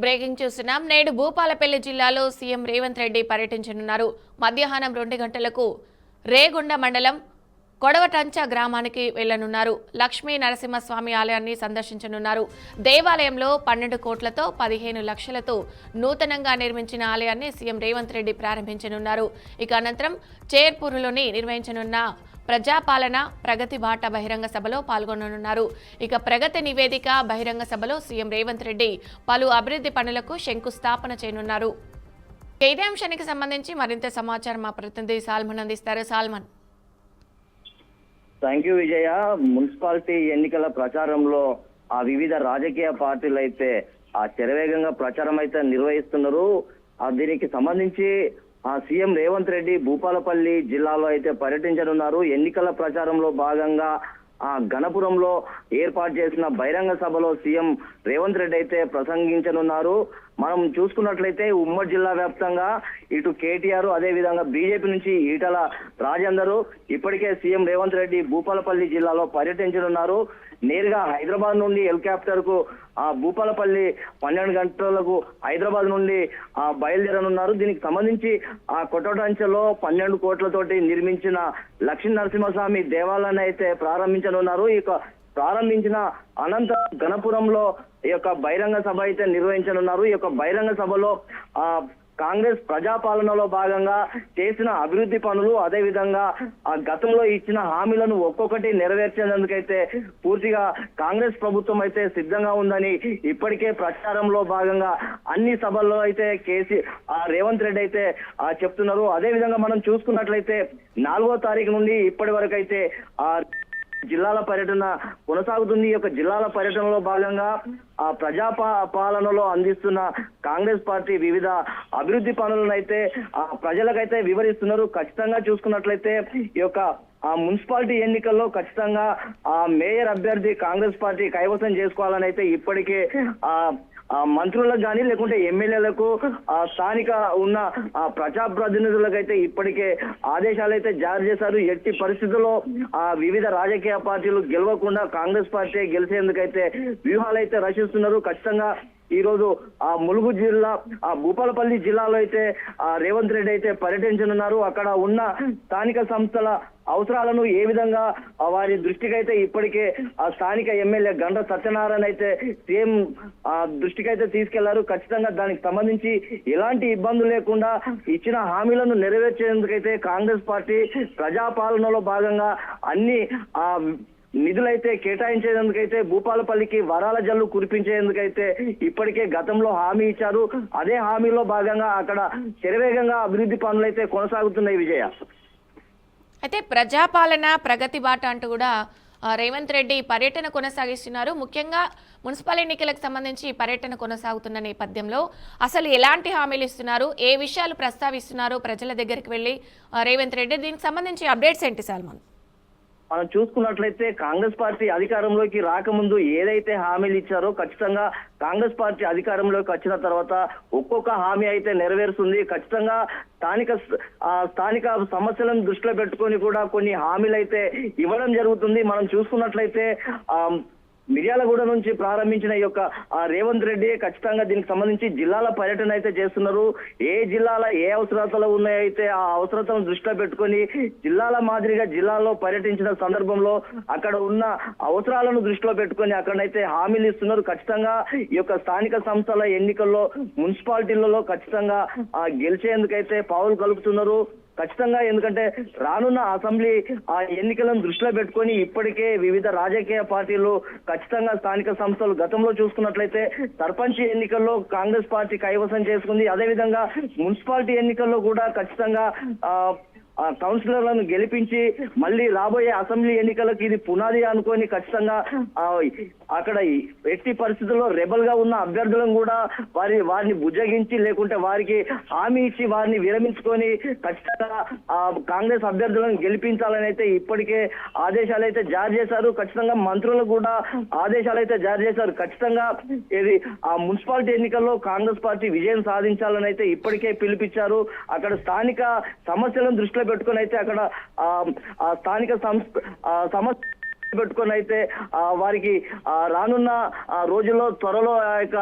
Breaking చూస్తున్నాం. నేడు భూపాలపల్లి జిల్లాలో సీఎం రేవంత్ రెడ్డి పర్యటించనున్నారు. మధ్యాహ్నం 2 గంటలకు రేగొండ మండలం కొడవటంచ గ్రామానికి వెళ్లనున్నారు. లక్ష్మీ నరసింహస్వామి ఆలయాన్ని సందర్శించనున్నారు. దేవాలయంలో 12 కోట్లతో 15 లక్షలతో నూతనంగా నిర్మించిన ఆలయాన్ని సీఎం రేవంత్ రెడ్డి ప్రారంభించనున్నారు. ఇక అనంతరం చేర్పూరులోని నిర్వహించనున్న ప్రజాపాలన ప్రగతి బాట బహిరంగ సభలో పాల్గొననున్నారు. ఇక ప్రగతి నివేదిక బహిరంగ సభలో సీఎం రేవంత్ రెడ్డి పలు అభివృద్ధి పనులకు శంకుస్థాపన చేయనున్నారు. ఇదే అంశానికి సంబంధించి మరింత సమాచారం మా ప్రతినిధి సాల్మన్ అందిస్తారు. Salman. Thank you Vijaya. Municipality ఎన్నికల ప్రచారంలో వివిధ రాజకీయ పార్టీలు అయితే శరవేగంగా ప్రచారం అయితే నిర్వహిస్తున్నారు. దీనికి సంబంధించి సీఎం రేవంత్ రెడ్డి భూపాలపల్లి జిల్లాలో అయితే పర్యటించనున్నారు. ఎన్నికల ప్రచారంలో భాగంగా గణపురంలో ఏర్పాటు చేసిన బహిరంగ సభలో సీఎం రేవంత్ రెడ్డి అయితే ప్రసంగించనున్నారు. మనం చూసుకున్నట్లయితే ఉమ్మడి జిల్లా వ్యాప్తంగా ఇటు కేటీఆర్ అదే విధంగా బీజేపీ నుంచి ఈటల రాజేందర్ ఇప్పటికే సీఎం రేవంత్ రెడ్డి భూపాలపల్లి జిల్లాలో పర్యటించనున్నారు. నేరుగా హైదరాబాద్ నుండి హెలికాప్టర్ కు భూపాలపల్లి 12 గంటలకు హైదరాబాద్ నుండి బయలుదేరనున్నారు. దీనికి సంబంధించి కొట్టడంచలో 12 కోట్లతోటి నిర్మించిన లక్ష్మీ నరసింహస్వామి దేవాలయాన్ని అయితే ప్రారంభించనున్నారు. ఇక ప్రారంభించిన అనంతరం గణపురంలో ఈ యొక్క బహిరంగ సభ అయితే నిర్వహించనున్నారు. ఈ యొక్క బహిరంగ సభలో కాంగ్రెస్ ప్రజాపాలనలో భాగంగా చేసిన అభివృద్ధి పనులు అదే విధంగా గతంలో ఇచ్చిన హామీలను ఒక్కొక్కటి నెరవేర్చేందుకైతే పూర్తిగా కాంగ్రెస్ ప్రభుత్వం అయితే సిద్ధంగా ఉందని ఇప్పటికే ప్రచారంలో భాగంగా అన్ని సభల్లో అయితే రేవంత్ రెడ్డి అయితే చెప్తున్నారు. అదే విధంగా మనం చూసుకున్నట్లయితే 4వ తారీఖు నుండి ఇప్పటి వరకు అయితే జిల్లాల పర్యటన కొనసాగుతుంది. ఈ యొక్క జిల్లాల పర్యటనలో భాగంగా పాలనలో అందిస్తున్న కాంగ్రెస్ పార్టీ వివిధ అభివృద్ధి పనులను అయితే ప్రజలకైతే వివరిస్తున్నారు. ఖచ్చితంగా చూసుకున్నట్లయితే ఈ యొక్క మున్సిపాలిటీ ఎన్నికల్లో ఖచ్చితంగా మేయర్ అభ్యర్థి కాంగ్రెస్ పార్టీ కైవసం చేసుకోవాలని అయితే ఇప్పటికే మంత్రులకు కానీ లేకుంటే ఎమ్మెల్యేలకు స్థానిక ఉన్న ప్రజాప్రతినిధులకు అయితే ఇప్పటికే ఆదేశాలు అయితే జారీ చేశారు. ఎట్టి పరిస్థితుల్లో వివిధ రాజకీయ పార్టీలు గెలవకుండా కాంగ్రెస్ పార్టీ గెలిచేందుకైతే వ్యూహాలు అయితే రచిస్తున్నారు. ఖచ్చితంగా ఈ రోజు ములుగు జిల్లా భూపాలపల్లి జిల్లాలో అయితే రేవంత్ రెడ్డి అయితే పర్యటించనున్నారు. అక్కడ ఉన్న స్థానిక సంస్థల అవసరాలను ఏ విధంగా వారి దృష్టికి అయితే ఇప్పటికే స్థానిక ఎమ్మెల్యే గండ్ర సత్యనారాయణ అయితే సీఎం దృష్టికి అయితే తీసుకెళ్లారు. ఖచ్చితంగా దానికి సంబంధించి ఎలాంటి ఇబ్బందులు లేకుండా ఇచ్చిన హామీలను నెరవేర్చేందుకైతే కాంగ్రెస్ పార్టీ ప్రజాపాలనలో భాగంగా అన్ని నిధులైతే కేటాయించేందుకైతే భూపాలపల్లికి వరాల జల్లు కురిపించేందుకైతే ఇప్పటికే గతంలో హామీ ఇచ్చారు. అదే హామీలో భాగంగా అక్కడ శరవేగంగా అభివృద్ధి పనులైతే కొనసాగుతున్నాయి. విజయ, అయితే ప్రజాపాలన ప్రగతి బాట అంటూ కూడా రేవంత్ రెడ్డి పర్యటన కొనసాగిస్తున్నారు. ముఖ్యంగా మున్సిపల్ ఎన్నికలకు సంబంధించి పర్యటన కొనసాగుతున్న నేపథ్యంలో అసలు ఎలాంటి హామీలు ఇస్తున్నారు, ఏ విషయాలు ప్రస్తావిస్తున్నారు ప్రజల దగ్గరికి వెళ్ళి రేవంత్ రెడ్డి, దీనికి సంబంధించి అప్డేట్స్ ఏంటి సల్మాన్? మనం చూసుకున్నట్లయితే కాంగ్రెస్ పార్టీ అధికారంలోకి రాకముందు ఏదైతే హామీలు ఇచ్చారో ఖచ్చితంగా కాంగ్రెస్ పార్టీ అధికారంలోకి వచ్చిన తర్వాత ఒక్కొక్క హామీ అయితే నెరవేరుస్తుంది. ఖచ్చితంగా స్థానిక సమస్యలను దృష్టిలో పెట్టుకొని కూడా కొన్ని హామీలు అయితే ఇవ్వడం జరుగుతుంది. మనం చూసుకున్నట్లయితే మిర్యాలగూడ నుంచి ప్రారంభించిన ఈ యొక్క రేవంత్ రెడ్డి ఖచ్చితంగా దీనికి సంబంధించి జిల్లాల పర్యటన అయితే చేస్తున్నారు. ఏ జిల్లాల ఏ అవసరతలు ఉన్నాయో అయితే ఆ అవసరతలను దృష్టిలో పెట్టుకొని జిల్లాల మాదిరిగా జిల్లాలో పర్యటించిన సందర్భంలో అక్కడ ఉన్న అవసరాలను దృష్టిలో పెట్టుకొని అక్కడైతే హామీలు ఇస్తున్నారు. ఖచ్చితంగా ఈ యొక్క స్థానిక సంస్థల ఎన్నికల్లో మున్సిపాలిటీలలో ఖచ్చితంగా గెలిచేందుకైతే పావులు కలుపుతున్నారు. ఖచ్చితంగా ఎందుకంటే రానున్న అసెంబ్లీ ఎన్నికలను దృష్టిలో పెట్టుకొని ఇప్పటికే వివిధ రాజకీయ పార్టీలు ఖచ్చితంగా స్థానిక సంస్థలు గతంలో చూసుకున్నట్లయితే సర్పంచ్ ఎన్నికల్లో కాంగ్రెస్ పార్టీ కైవసం చేసుకుంది. అదేవిధంగా మున్సిపాలిటీ ఎన్నికల్లో కూడా ఖచ్చితంగా కౌన్సిలర్లను గెలిపించి మళ్ళీ రాబోయే అసెంబ్లీ ఎన్నికలకు ఇది పునాది అనుకొని ఖచ్చితంగా అక్కడ ఎట్టి పరిస్థితుల్లో రెబల్ గా ఉన్న అభ్యర్థులను కూడా వారిని బుజ్జగించి లేకుంటే వారికి హామీ ఇచ్చి వారిని విరమించుకొని ఖచ్చితంగా కాంగ్రెస్ అభ్యర్థులను గెలిపించాలని అయితే ఇప్పటికే ఆదేశాలు అయితే జారీ చేశారు. ఖచ్చితంగా మంత్రులకు కూడా ఆదేశాలు అయితే జారీ చేశారు. ఖచ్చితంగా ఇది మున్సిపాలిటీ ఎన్నికల్లో కాంగ్రెస్ పార్టీ విజయం సాధించాలని అయితే ఇప్పటికే పిలుపిచ్చారు. అక్కడ స్థానిక సమస్యలను దృష్టిలో పెట్టుకొని అయితే అక్కడ స్థానిక సమస్య పెట్టుకొని అయితే వారికి రానున్న రోజుల్లో త్వరలో ఆ యొక్క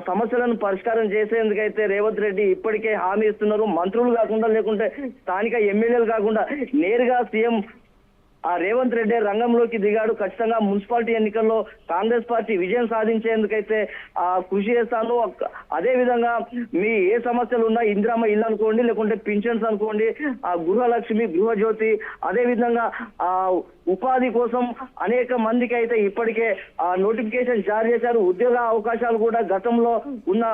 సమస్యలను పరిష్కారం చేసేందుకైతే రేవంత్ రెడ్డి ఇప్పటికే హామీ ఇస్తున్నారు. మంత్రులు కాకుండా లేకుంటే స్థానిక ఎమ్మెల్యేలు కాకుండా నేరుగా సీఎం రేవంత్ రెడ్డి రంగంలోకి దిగాడు. ఖచ్చితంగా మున్సిపాలిటీ ఎన్నికల్లో కాంగ్రెస్ పార్టీ విజయం సాధించేందుకైతే కృషి చేస్తాను. అదే విధంగా మీ ఏ సమస్యలు ఉన్నా ఇందిరమ్మ ఇల్లు అనుకోండి, లేకుంటే పింఛన్స్ అనుకోండి, గృహలక్ష్మి, గృహజ్యోతి, అదే విధంగా ఉపాధి కోసం అనేక మందికి అయితే ఇప్పటికే నోటిఫికేషన్ జారీ చేశారు. ఉద్యోగ అవకాశాలు కూడా గతంలో ఉన్న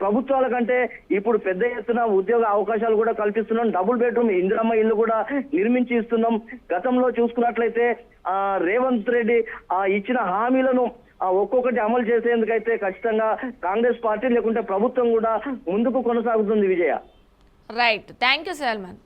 ప్రభుత్వాల కంటే ఇప్పుడు పెద్ద ఎత్తున ఉద్యోగ అవకాశాలు కూడా కల్పిస్తున్నాం. డబుల్ బెడ్రూమ్ ఇందిరమ్మ ఇల్లు కూడా నిర్మించి ఇస్తున్నాం. గతంలో చూసుకున్నట్లయితే రేవంత్ రెడ్డి ఇచ్చిన హామీలను ఒక్కొక్కటి అమలు చేసేందుకైతే ఖచ్చితంగా కాంగ్రెస్ పార్టీ లేకుంటే ప్రభుత్వం కూడా ముందుకు కొనసాగుతుంది. విజయ, రైట్, థ్యాంక్ యూ సల్మాన్.